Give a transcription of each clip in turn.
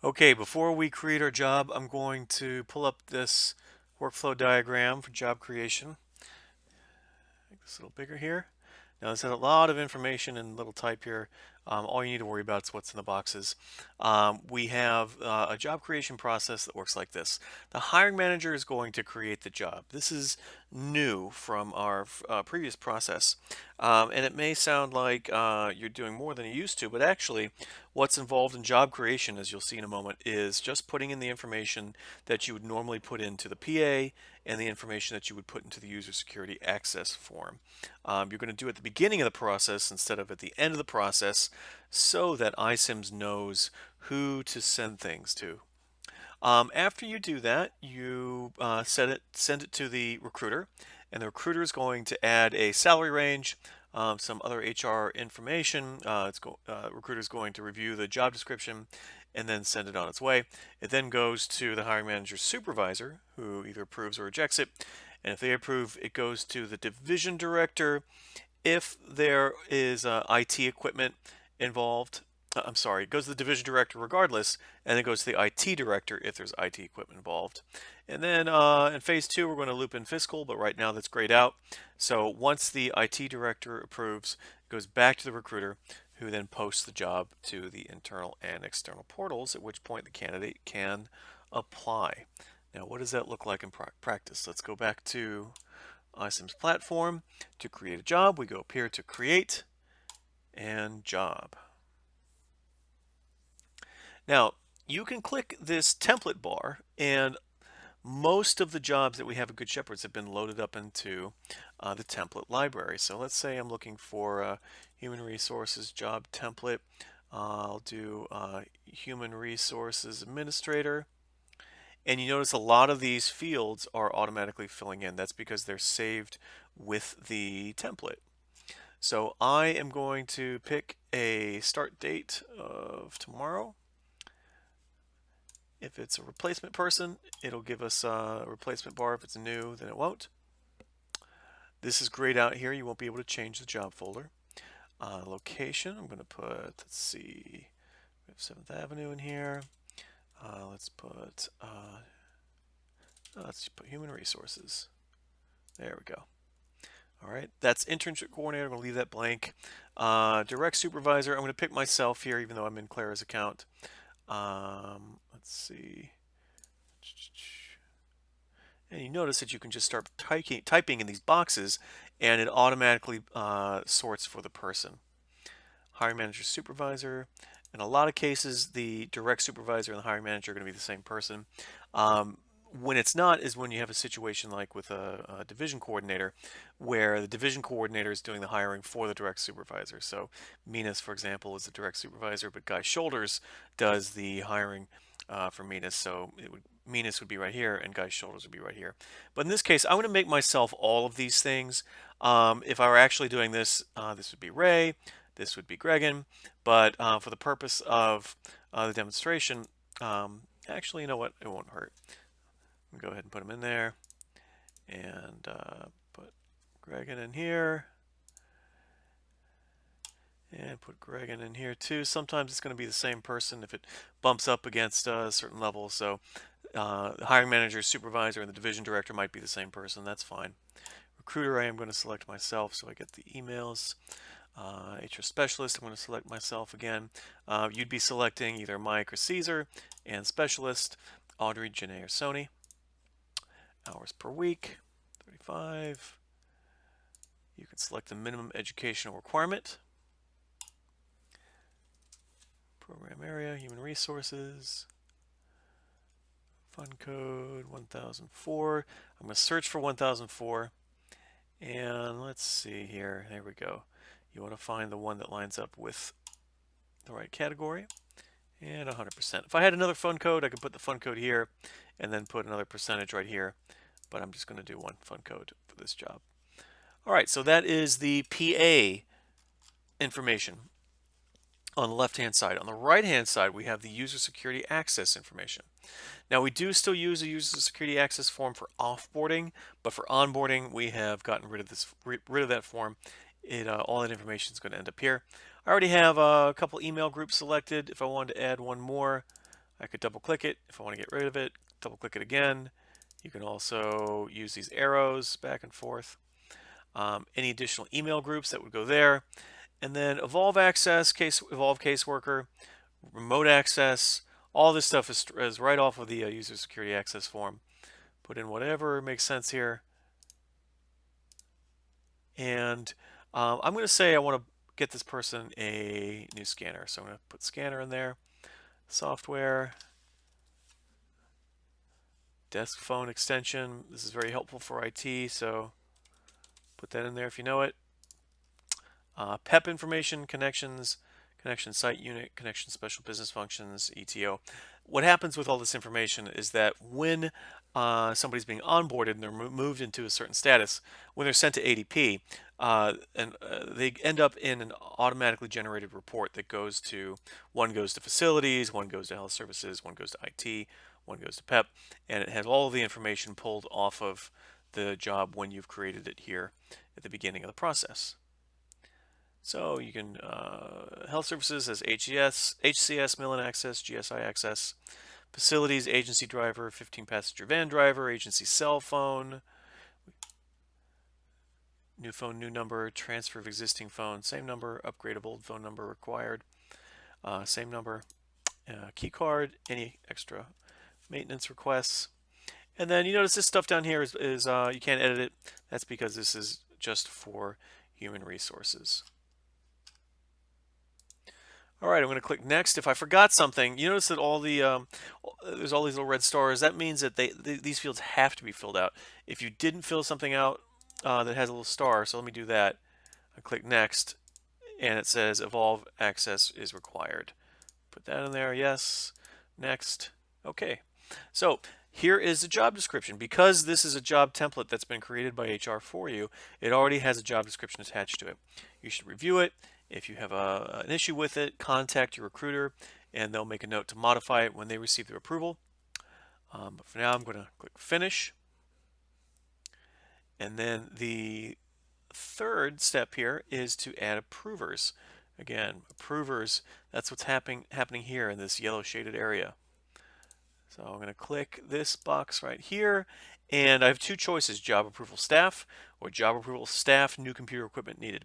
Okay, before we create our job, I'm going to pull up this workflow diagram for job creation. Make this a little bigger here. Now this has a lot of information and little type here. All you need to worry about is what's in the boxes. We have a job creation process that works like this. The hiring manager is going to create the job. This is new from our previous process. And it may sound like you're doing more than you used to, but actually what's involved in job creation, as you'll see in a moment, is just putting in the information that you would normally put into the PA and the information that you would put into the user security access form. You're going to do it at the beginning of the process instead of at the end of the process so that iCIMS knows who to send things to. After you do that, you send it to the recruiter, and the recruiter is going to add a salary range, some other HR information. Recruiter is going to review the job description and then send it on its way. It then goes to the hiring manager's supervisor, who either approves or rejects it. And if they approve, it goes to the division director. If there is IT equipment involved, I'm sorry, it goes to the division director regardless, and then goes to the IT director if there's IT equipment involved. And then in phase two, we're going to loop in fiscal, but right now that's grayed out. So once the IT director approves, it goes back to the recruiter, who then posts the job to the internal and external portals, at which point the candidate can apply. Now, what does that look like in practice? Let's go back to iCIMS platform. To create a job, we go up here to create and job. Now, you can click this template bar, and most of the jobs that we have at Good Shepherds have been loaded up into the template library. So let's say I'm looking for a human resources job template. I'll do human resources administrator. And you notice a lot of these fields are automatically filling in. That's because they're saved with the template. So I am going to pick a start date of tomorrow. If it's a replacement person, it'll give us a replacement bar. If it's new, then it won't. This is grayed out here. You won't be able to change the job folder. Location, I'm going to put, let's see, we have 7th Avenue in here. Let's put human resources. There we go. All right, that's internship coordinator. I'm going to leave that blank. Direct supervisor, I'm going to pick myself here, even though I'm in Clara's account. Let's see. And you notice that you can just start typing in these boxes, and it automatically sorts for the person. Hiring manager, supervisor. In a lot of cases, the direct supervisor and the hiring manager are going to be the same person. When it's not is when you have a situation like with a division coordinator, where the division coordinator is doing the hiring for the direct supervisor. So Minas, for example, is the direct supervisor, but Guy Shoulders does the hiring for Minas. So Minas would be right here, and Guy Shoulders would be right here. But in this case, I'm going to make myself all of these things. If I were actually doing this, this would be Ray, this would be Gregan, but for the purpose of the demonstration, actually, you know what? It won't hurt. Go ahead and put them in there, and put Gregan in here, and put Gregan in here too. Sometimes it's going to be the same person if it bumps up against a certain level. So the hiring manager, supervisor, and the division director might be the same person. That's fine. Recruiter, I am going to select myself so I get the emails. HR specialist, I'm going to select myself again. You'd be selecting either Mike or Caesar, and specialist, Audrey, Janae, or Sony. Hours per week, 35. You can select the minimum educational requirement. Program area, human resources. Fund code 1004. I'm going to search for 1004. And let's see here. There we go. You want to find the one that lines up with the right category. And 100%. If I had another fund code, I could put the fund code here and then put another percentage right here. But I'm just going to do one fund code for this job. All right, so that is the PA information on the left-hand side. On the right-hand side, we have the user security access information. Now, we do still use a user security access form for offboarding, but for onboarding, we have gotten rid of that form. All that information is going to end up here. I already have a couple email groups selected. If I wanted to add one more, I could double click it if I want to get rid of it, double click it again. You can also use these arrows back and forth. Any additional email groups that would go there. And then Evolve Access, Evolve Caseworker, Remote Access, all this stuff is right off of the User Security Access form. Put in whatever makes sense here. And I'm going to say I want to get this person a new scanner. So I'm going to put scanner in there. Software. Desk phone extension. This is very helpful for IT, so put that in there if you know it. PEP information, connections, connection site unit, connection special business functions, ETO. What happens with all this information is that when somebody's being onboarded and they're moved into a certain status, when they're sent to ADP, they end up in an automatically generated report that goes to, one goes to facilities, one goes to health services, one goes to IT, one goes to PEP, and it has all of the information pulled off of the job when you've created it here at the beginning of the process. So you can, health services as HCS, Millen Access, GSI Access, facilities, agency driver, 15 passenger van driver, agency cell phone, new phone, new number, transfer of existing phone, same number, upgrade of old phone number required, same number, key card, any extra maintenance requests. And then you notice this stuff down here is you can't edit it. That's because this is just for human resources. All right, I'm going to click next. If I forgot something, you notice that all the there's all these little red stars. That means that these fields have to be filled out. If you didn't fill something out that has a little star, so let me do that. I click next, and it says Evolve Access is required. Put that in there. Yes. Next. Okay. So here is the job description. Because this is a job template that's been created by HR for you, it already has a job description attached to it. You should review it. If you have an issue with it, contact your recruiter, and they'll make a note to modify it when they receive their approval. But for now, I'm going to click Finish. And then the third step here is to add approvers. Again, approvers, that's what's happening here in this yellow shaded area. So I'm going to click this box right here, and I have two choices, job approval staff or job approval staff, new computer equipment needed.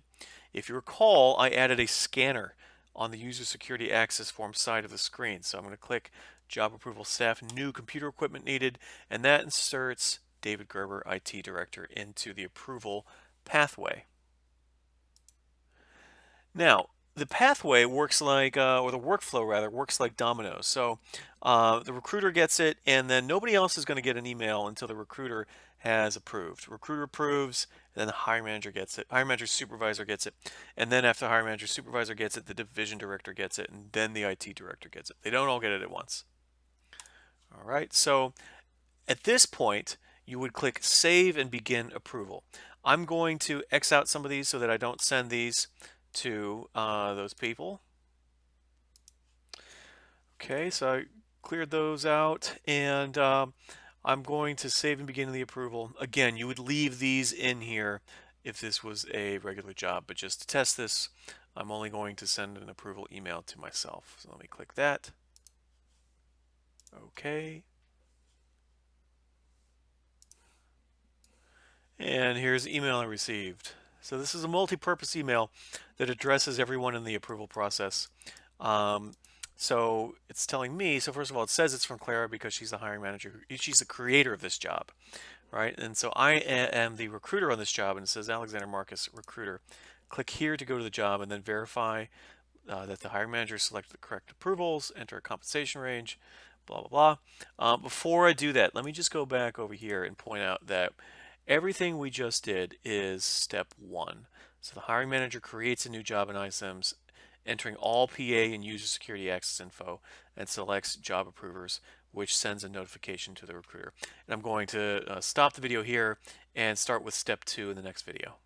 If you recall, I added a scanner on the user security access form side of the screen. So I'm going to click job approval staff, new computer equipment needed, and that inserts David Gerber, IT director, into the approval pathway. Now, the pathway works like, or the workflow rather, works like dominoes. So the recruiter gets it, and then nobody else is going to get an email until the recruiter has approved. Recruiter approves, and then the hiring manager gets it. Hiring manager supervisor gets it. And then after the hiring manager supervisor gets it, the division director gets it, and then the IT director gets it. They don't all get it at once. All right, so at this point, you would click Save and begin approval. I'm going to X out some of these so that I don't send these to those people. Okay, so I cleared those out, and I'm going to save and begin the approval. Again, you would leave these in here if this was a regular job, but just to test this, I'm only going to send an approval email to myself. So let me click that. Okay. And here's the email I received. So this is a multi-purpose email that addresses everyone in the approval process. So it's telling me, so first of all, it says it's from Clara because she's the hiring manager. She's the creator of this job, right? And so I am the recruiter on this job, and it says Alexander Marcus, recruiter. Click here to go to the job and then verify that the hiring manager selected the correct approvals, enter a compensation range, blah, blah, blah. Before I do that, let me just go back over here and point out that everything we just did is step one. So the hiring manager creates a new job in iCIMS, entering all PA and user security access info, and selects job approvers, which sends a notification to the recruiter. And I'm going to stop the video here and start with step 2 in the next video.